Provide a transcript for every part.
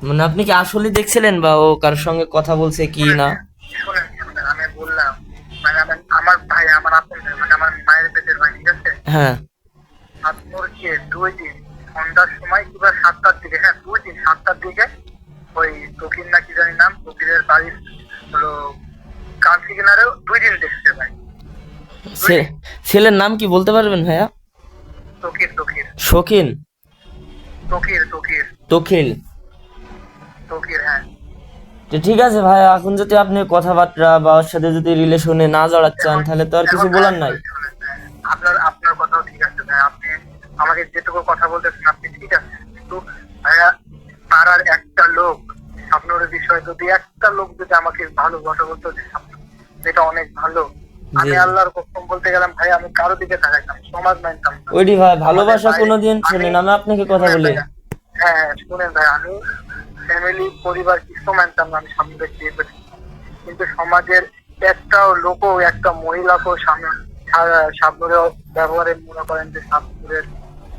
মানে আপনি কি আসলে দেখছিলেন বা ও কারোর সঙ্গে কথা বলছে কি শোনেন না? শোনেন আমি বললাম, মানে আমার ভাই, আমার আপন ভাই, মানে আমার মায়ের পেটের ভাই, ঠিক আছে। হ্যাঁ। আপনারকে 2 দিন সন্ধ্যার সময় কিংবা 7টার দিকে, হ্যাঁ 2 দিন 7টার দিকে, ওই তকির না কি জানি নাম, তকিরের বাড়ির হলো কাঁচি কিনারেও 2 দিন দেখছে ভাই। দুই সে দিন ছেলের নাম কি বলতে পারবেন ভাইয়া? তকির তকির শৌখিন? তকির তকির তখিল? তকির, হ্যাঁ। তো ঠিক আছে ভাই, এখন যদি আপনি কথাবার্তা বা ওর সাথে যদি রিলেশনে না জড়াচ্ছেন এখন তাহলে তো আর কিছু এখন ভাইয়া বলার নাই। শুনেন শুনেন ভাইয়া, আপনার আপনার কথাও ঠিক আছে ভাই, আপনি আমাকে যেটুকু কথা বলতেছেন আপনি ঠিক আছে, কিন্তু ভাইয়া তার আর একটা লোক, স্বপ্নের বিষয় যদি একটা লোক যদি আমাকে ভালোবাসা বলতো যে স্বপ্ন, এটা অনেক ভালো, জি আমি জি। আল্লাহর কসম বলতে গেলাম ভাই, আমি কারো দিকে তাকাইতাম, সমাজ মানতাম না। ওইটি ভাই, আমাদের ভালোবাসা বাইরে কোনোদিন, আমি, শুনেন আমি আপনাকে কথা শুনেন বলি। ভাইয়া, হ্যাঁ হ্যাঁ শুনেন ভাই, আমি ফ্যামিলি পরিবার কিছু মানতাম না, আমি স্বামীকে বিয়ে করেছি, কিন্তু সমাজের একটাও লোকও, একটা মহিলাকেও শাবনুরের ব্যবহারে মনে করেন যে শাবনুরের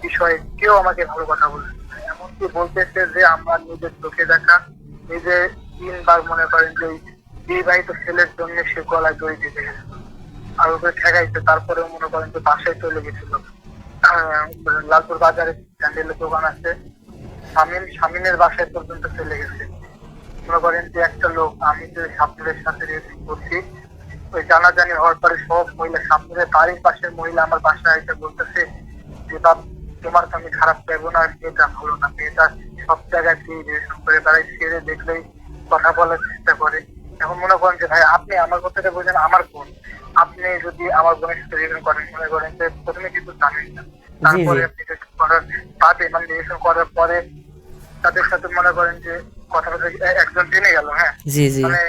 বিষয়ে কেউ আমাকে ভালো কথা বলছে না। এমনকি বলতেছে যে আমার নিজের চোখে দেখা, নিজে 3 বার মনে করেন যে ওই বিবাহিত ছেলের জন্য সে গলায় দড়ি দিতে গেছিল, আর ওকে ঠেকাইছে, তারপরেও মনে করেন যে বাসায় চলে গেছিল। আহ, লালপুর বাজারে স্যান্ডেলের দোকান আছে, স্বামীনের বাসায় পর্যন্ত চলে গেছে। মনে করেন যে একটা লোক, আমি যে সাপুরের সাথে রিলেশন করছি, ওই জানাজানি হওয়ার পরে সব মহিলা, সাপুরের বাড়ির পাশের মহিলা আমার বাসায় এসে বলতেছে যে বাপ, তোমার তো আমি খারাপ চাইবো না, মেয়েটা ভালো না, মেয়েটা সব জায়গায় কি রিলেশন করে বেড়াই, ছেড়ে দেখলেই কথা বলার চেষ্টা করে। এখন মনে করেন যে ভাই আপনি আমার কথাটা বোঝেন, আমার বোন, আপনি যদি আমার বোনের সাথে রিলেশন করেন, মনে করেন যে প্রথমে কিন্তু জানেন না, জি জি। তারপরে আপনি রিলেশন করার বাদে, মানে রিলেশন করার পরে তাদের সাথে মনে করেন যে কথা কথা একজন জেনে গেল, হ্যাঁ, জি জি। মানে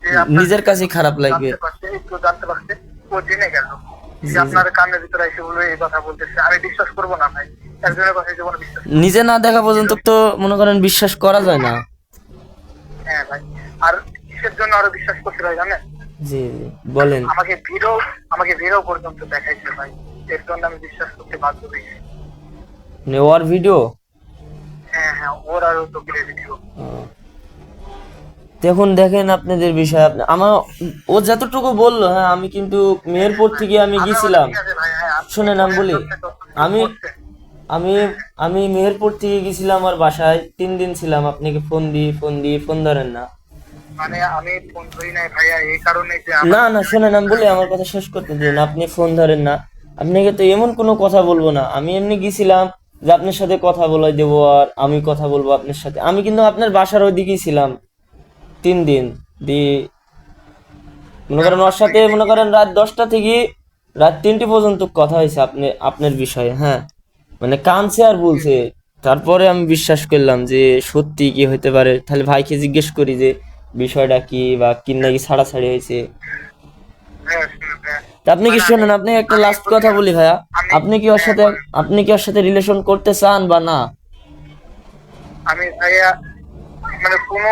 যে আপনার নিজের বিষয় কাছেই খারাপ সম্পর্কে লাগবে। জানতে পারছে, একটু জানতে পারছে, ও জেনে গেল, সে জি জি। আপনার কানের ভিতরে এসে বলবে এই কথা বলতেছে, আমি বিশ্বাস করবো না ভাই, একজনের কথা জীবনে বিশ্বাস করবো নিজে না। না দেখা পর্যন্ত এজন্য- তো মনে করেন বিশ্বাস করা যায় না। হ্যাঁ ভাই, আর কিসের জন্য আরো বিশ্বাস করতে ভাই জানেন, জি জি। বলেন। আমাকে ভিডিও, আমাকে ভিডিও পর্যন্ত দেখাইছে ভাই, এর জন্য আমি বিশ্বাস করতে বাধ্য হয়েছি। মানে ওর ভিডিও? হ্যাঁ হ্যাঁ, ওর আর তো ভিডিও। দেখুন দেখেন, আপনাদের বিষয় আমার, ও যতটুকু বললো, হ্যাঁ আমি কিন্তু হ্যাঁ মেহেরপুর হ্যাঁ, থেকে আমি আমি বলে গেছিলাম। ঠিক আছে ভাই, হ্যাঁ আপনি শোনেন আমি বোনের বলি, জন্য যতটুকু আমি করছেন। আমি হ্যাঁ হ্যাঁ, আমি মেহেরপুর থেকে গেছিলাম আমার বাসায় 3 দিন ছিলাম, আপনাকে ফোন ধরেন না। মানে আমি ফোন ধরি নাই ভাইয়া এই কারণে যে আমার না না, বোনের শোনেন আমি বলি, বিষয়ে। আমার কথা শেষ করতে দিন, হ্যাঁ আপনি ফোন ধরেন না। আপনাকে তো এমন কোনো কথা বলবো না, আমি এমনি গেছিলাম যে আপনার সাথে কথা বলাই দেবো আর আমি কথা বলবো আপনার সাথে। আমি কিন্তু আপনার বাসার ওইদিকেই ছিলাম 3 দিন। দিয়ে মনে করেন এখন ওর সাথে আপনাকে মনে দেখি করেন নাই। রাত 10টা থেকে রাত 3টে পর্যন্ত কথা হয়েছে আপনার বিষয়ে, হ্যাঁ। মানে কাঁদছে আর জি বলছে। জি। তারপরে আমি বিশ্বাস করলাম যে সত্যি কি হতে পারে, তাহলে ভাইকে জিজ্ঞেস করি যে বিষয়টা কি বা কি নাকি ছাড়াছাড়ি হয়েছে। ভাইয়া শুনুন ভাইয়া, তা আপনি কি, মানে আমি শোনেন আপনি একটা আমি লাস্ট বলি, কথা বলি ভাইয়া, আমি, আপনি কি ওর হ্যাঁ সাথে, বলেন বলেন। আপনি কি ওর সাথে রিলেশন করতে চান বা না? আমি ভাইয়া মানে কোনো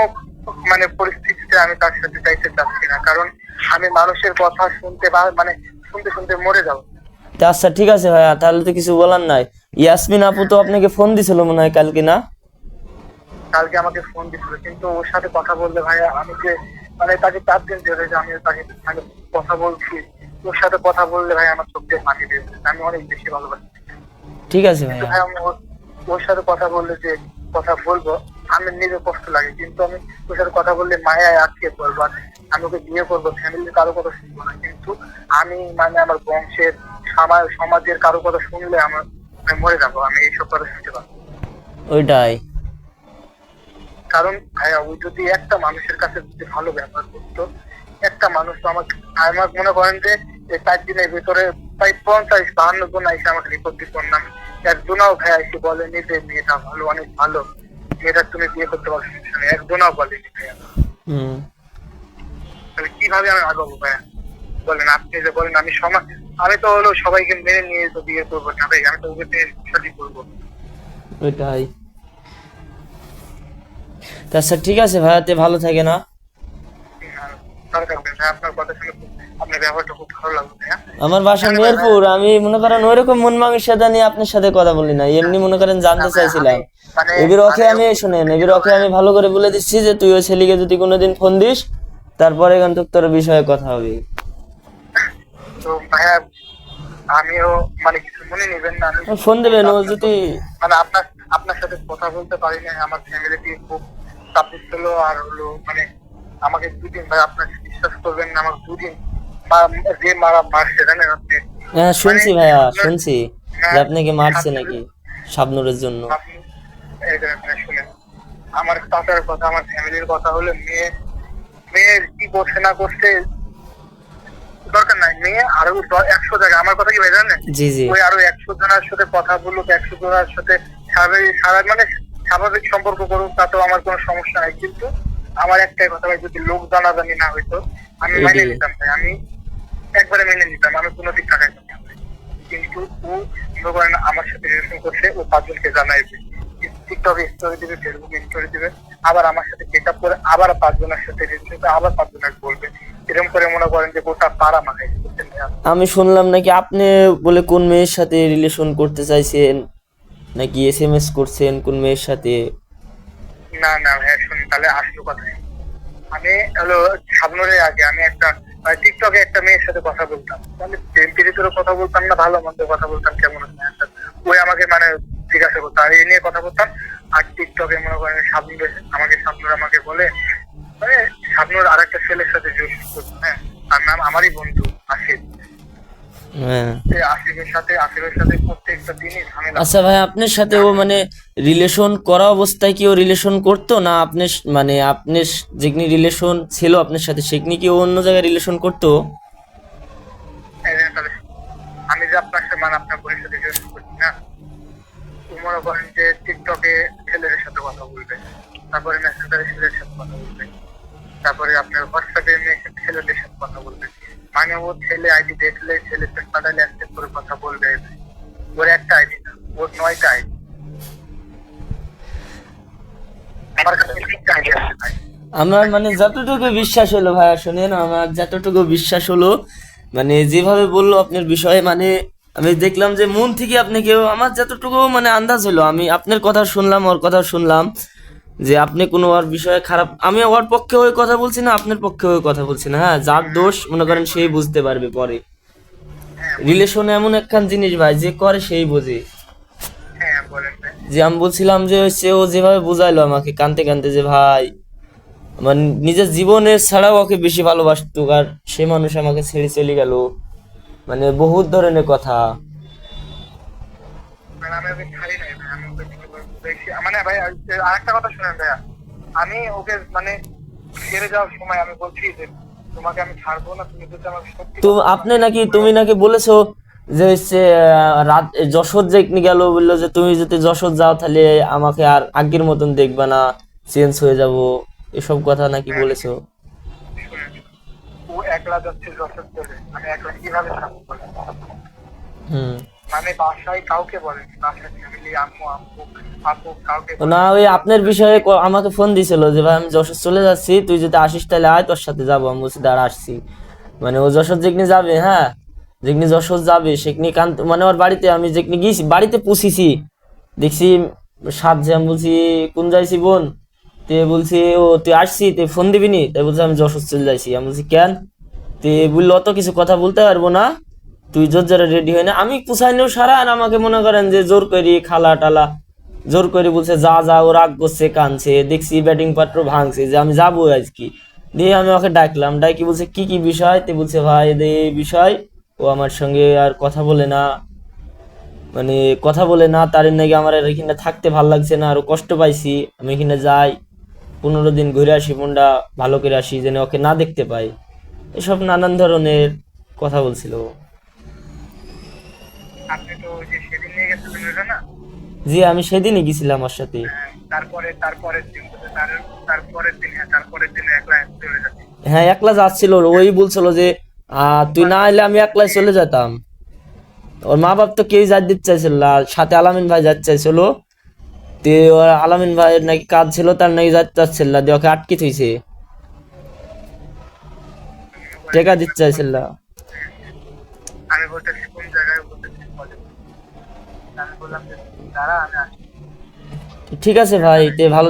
মানে পরিস্থিতিতে আমি তার সাথে যাইতে চাচ্ছি না, কারণ আমি মানুষের কথা শুনতে বা মানে শুনতে শুনতে মরে যাবো। তা আচ্ছা ঠিক আছে ভাইয়া, তাহলে তো কিছু বলার নাই। ইয়াসমিন আপু তো আপনাকে ফোন দিছিল মনে হয় কালকে, না? কালকে আমাকে ফোন দিছিল, কিন্তু ওর সাথে কথা বললে ভাইয়া, আমি যে মানে তাকে 4 দিন ধরে যে আমি তাকে তাকে কথা বলছি, ওর সাথে কথা বললে ভাই আমার চোখ দিয়ে পানি বের হচ্ছে, আমি অনেক বেশি ভালোবাসি। ঠিক আছে কিন্তু ভাইয়া। ভাই আমি ওর সাথে কথা বললে যে কথা বলবো, আমি নিজে কষ্ট লাগে, কিন্তু আমি ওর সাথে কথা বললে মায়ায় আটকে পড়বো, আর আমি ওকে বিয়ে করবো, ফ্যামিলির কারো কথা শুনবো না, কিন্তু আমি মানে আমার বংশের, সমাজের কারো কথা শুনলে আমার, আমি মরে যাবো, আমি এইসব কথা শুনতে পারবো না। ওইটাই। কারণ ভাইয়া ও যদি একটা মানুষের কাছে যদি ভালো ব্যবহার করতো, একটা মানুষ তো আমাকে, আমার মনে করেন যে এই 4 দিনের ভিতরে প্রায় 50-52 জন এসে আমাকে রিপোর্ট দিত না, একজনও ভাইয়া এসে বলেনি যে মেয়েটা ভালো, অনেক ভালো, মেয়েটা তুমি বিয়ে করতে পারো, সমস্যা নেই, একজনও বলেনি ভাইয়া। হুম। তাহলে কিভাবে আমি আগাবো ভাইয়া, বলেন আপনি যে বলেন আমি সমাজ, আমি তো হলো সবাইকে মেনে নিয়ে তো বিয়ে করবো না ভাই, আমি তো ওকে নিয়ে সংসারই করবো। ওইটাই। তা আচ্ছা ঠিক আছে ভাইয়া, তে ভালো থাকে না? আর দরকার নেই ভাইয়া, আপনার কথা শুনে আপনার ব্যবহারটা খুব ভালো লাগলো ভাইয়া। আমার বাসা মেহেরপুর। আমি মনে করেন ওইরকম মন মানসিকতা নিয়ে আপনার সাথে কথা বলি না, এমনি মনে করেন জানতে চাইছিলাম। মানে এবার ওকে আমি শুনেন, এবার ওকে আমি ভালো করে বলে দিচ্ছি যে তুই ওই ছেলেকে যদি কোনোদিন ফোন দিস তারপরে কিন্তু তোর বিষয়ে কথা হবে। তো ভাইয়া আমিও মানে কিছু মনে নেবেন না, আমি ফোন দেবেন ও যদি মানে আপনার আপনার সাথে কথা বলতে পারি না, আমার ফ্যামিলিতে খুব সাপোর্ট ছিল। আর হলো মানে আমাকে দুদিন, ভাই আপনার বিশ্বাস করবেন না, আমার দুদিন যে মারা মারছে জানেন আপনি। হ্যাঁ শুনছি মানে ভাইয়া, আপনার- শুনছি যে হ্যাঁ, আপনাকে মারছে শাবনূর- নাকি শাবনূরের জন্য। আপনি এই যে আপনি শুনেন আমার চাচার কথা, আমার ফ্যামিলির কথা হলো মেয়ে মেয়ে কি করছে না করছে দরকার নাই, মেয়ে আরো 100 জায়গায় আমার কথা কি ভাই জানেন, জি জি ওই আরো 100 জনের সাথে কথা বলুক, 100 জনের সাথে মানে স্বাভাবিক সম্পর্ক করুক, তাতেও আমার কোনো সমস্যা নাই। কিন্তু আমার একটাই কথা ভাই, যদি লোক জানাজানি না হইতো আমি মেনে নিতাম ভাই, আমি একবারে মেনে নিতাম, আমি কোনো দিক টাকাইতাম না ভাই। কিন্তু ও মনে করেন আমার সাথে রিলেশন করছে, ও 5 জনকে জানাইবে, টিকটকে স্টোরি দিবে, ফেসবুকে স্টোরি দিবে, আবার আমার সাথে চেকআপ করে আবার 5 জনের সাথে রিলেশন করে আবার 5 জনকে বলবে, এরকম করে মনে করেন যে গোটা পাড়া মাখাই বুঝছেন ভাইয়া। আমি শুনলাম নাকি আপনি বলে কোন মেয়ের সাথে রিলেশন করতে চাইছেন, নাকি এসএমএস করছেন কোন মেয়ের সাথে? না না ভাইয়া শুনুন, তাহলে আসলো কথা, আমি হলো শাবনূরের আগে আমি একটা টিকটকে একটা মেয়ের সাথে কথা বলতাম, মানে প্রেম প্রীতিরও কথা বলতাম না, ভালো মন্দ কথা বলতাম, কেমন আছে একটা, ওই আমাকে মানে জিজ্ঞাসা করতো আর এই নিয়ে কথা বলতাম। আর টিকটকে মনে করেন শাবনূর আমাকে বলে, মানে শাবনূর আর একটা ছেলের সাথে রিলেশন করতো, হ্যাঁ, তার নাম আমারই বন্ধু আশিক। হ্যাঁ এই আশিকের সাথে প্রত্যেকটা দিনই ঝামেলা। আচ্ছা ভাই, আপনার সাথে ও মানে রিলেশন করা অবস্থায় কি ও রিলেশন করতো না আপনি মানে আপনার যেখানে রিলেশন ছিল আপনার সাথে সেখানে কি ও অন্য জায়গায় রিলেশন করতো? এই যে তাহলে আমি যে আপনার সাথে মানে আপনার বোনের সাথে রিলেশন করছি না, তো মনে করেন যে টিকটকে ছেলেদের সাথে কথা বলবে, তারপরে মেসেঞ্জারে ছেলেদের সাথে কথা বলবে, তারপরে আপনার হোয়াটসঅ্যাপে ছেলেদের সাথে কথা বলবে, মানে ও ছেলে আইডি দেখলে ছেলে পাঠালে অ্যাকসেপ্ট করে কথা বলবে। ওর একটা আইডি না, ওর 9টা আইডি, আমার কাছে 3টা আইডি আছে ভাই। আমার মানে যতটুকু বিশ্বাস হলো ভাইয়া, শোনেন আমার যতটুকু বিশ্বাস হলো, মানে যেভাবে বললো আপনার বিষয়ে, মানে আমি দেখলাম যে মন থেকে আপনি কেউ, আমার যতটুকু মানে আন্দাজ হলো, আমি আপনার কথা শুনলাম ওর কথা শুনলাম যে আপনি কোনো ওর বিষয়ে খারাপ, আমি ওর পক্ষে ওই কথা বলছি না, আপনার পক্ষে ওই কথা বলছি না। হ্যাঁ, যার দোষ মনে করেন সেই বুঝতে পারবে পরে। হ্যাঁ রিলেশন এমন একখান জিনিস ভাই, যে করে সেই বোঝে। হ্যাঁ বলেন ভাই। যে আমি বলছিলাম যে হচ্ছে ও যেভাবে বুঝাইলো আমাকে কানতে কানতে যে ভাই আমার নিজের জীবনের ছাড়াও ওকে বেশি ভালোবাসতো, আর সে মানুষ আমাকে ছেড়ে চলে গেল, মানে বহুত ধরনের কথা। মানে আমি ওকে ছাড়ি নাই ভাই, আমি ওকে বেশি মানে ভাই আরেকটা কথা শুনেন ভাইয়া, আমি ওকে মানে ছেড়ে যাওয়ার সময় আমি বলছি যে তোমাকে আমি ছাড়বো না, তুমি যদি আমাকে সত্যি তো আপনি নাকি, তুমি নাকি বলেছো যে হচ্ছে রাত যশোর যেখানে গেল, বললো যে তুমি যদি যশোর যাও তাহলে আমাকে আর আগের মতন দেখবা না, চেঞ্জ হয়ে যাব, এসব কথা নাকি বলেছো? শুনেন, ও একলা যাচ্ছে যশোর চলে, আমি একলা কিভাবে থাকবো বলেন? হুম। মানে বাসায় কাউকে বলেনি, বাসায় ফ্যামিলি আম্মু আব্বু আপু কাউকে না, ওই আপনার বিষয়ে আমাকে ফোন দিছিল যে ভাই আমি যশোর চলে যাচ্ছি, তুই যদি আসিস তাহলে আয়, তোর সাথে যাবো। আমি বলছি দাঁড়া আসছি। মানে ও যশোর যেখানে যাবে, হ্যাঁ যেখানে যশোর যাবে সেখানে কান্ত, মানে ওর বাড়িতে আমি যেখানে গিয়েছি বাড়িতে পুষিছি, দেখছি সাত যে, আমি বলছি কোন যাইছি বোন, তে বলছি ও তুই আসছি তুই ফোন দিবি নি, তাই বলছি আমি যশোর চলে যাইছি। আমি বলছি কেন, তে বললো অত কিছু কথা বলতে পারবো না, তুই জোর যারা রেডি হয় না, আমি পুষাইলেও সারা, আর আমাকে মনে করেন যে জোর করি খালা টালা জোর করে বলছে যা যা, ও রাগ করছে কানছে, দেখছি ব্যাটিং পাত্র ভাঙছে যে আমি যাবো আজকে। দিয়ে আমি ওকে ডাকলাম, ডাকি বলছে কি কি বিষয়, তে বলছে ভাই এই বিষয়, ও আমার সঙ্গে আর কথা বলে না, মানে কথা বলে না, তার নাকি আমার আর এখানে থাকতে ভাল লাগছে না, আরো কষ্ট পাইছি, আমি এখানে যাই 15 দিন ঘুরে আসি, মনটা ভালো করে আসি, যেন ওকে না দেখতে পাই, এসব নানান ধরনের কথা বলছিল ও। আপনি তো ওই যে সেদিন নিয়ে গেছিলেন ওটা না, জি আমি সেদিনই গেছিলাম ওর সাথে। তারপরের দিন তারপরের দিন হ্যাঁ তারপরের দিন একলা চলে যাচ্ছে। হ্যাঁ একলা যাচ্ছিল, ওই বলছিল যে তুই না এলে আমি একলাই চলে যেতাম। ওর মা বাপ তো কেউ যাই দিতে চাইছিল না, সাথে আলামিন ভাই যাতে চাইছিল, তে ওর আলামিন ভাইয়ের নাকি কাজ ছিল, তার নাকি যাতে চাচ্ছিল না, দিয়ে ওকে আটকে থইছে, টাকা দিতে চাইছিল না। আমি আমি বলতেছি কোন জায়গায়, বলতেছি কলেজ। আমি বললাম যে দাঁড়া আমি আসছি। ঠিক আছে ভাই, তে ভালো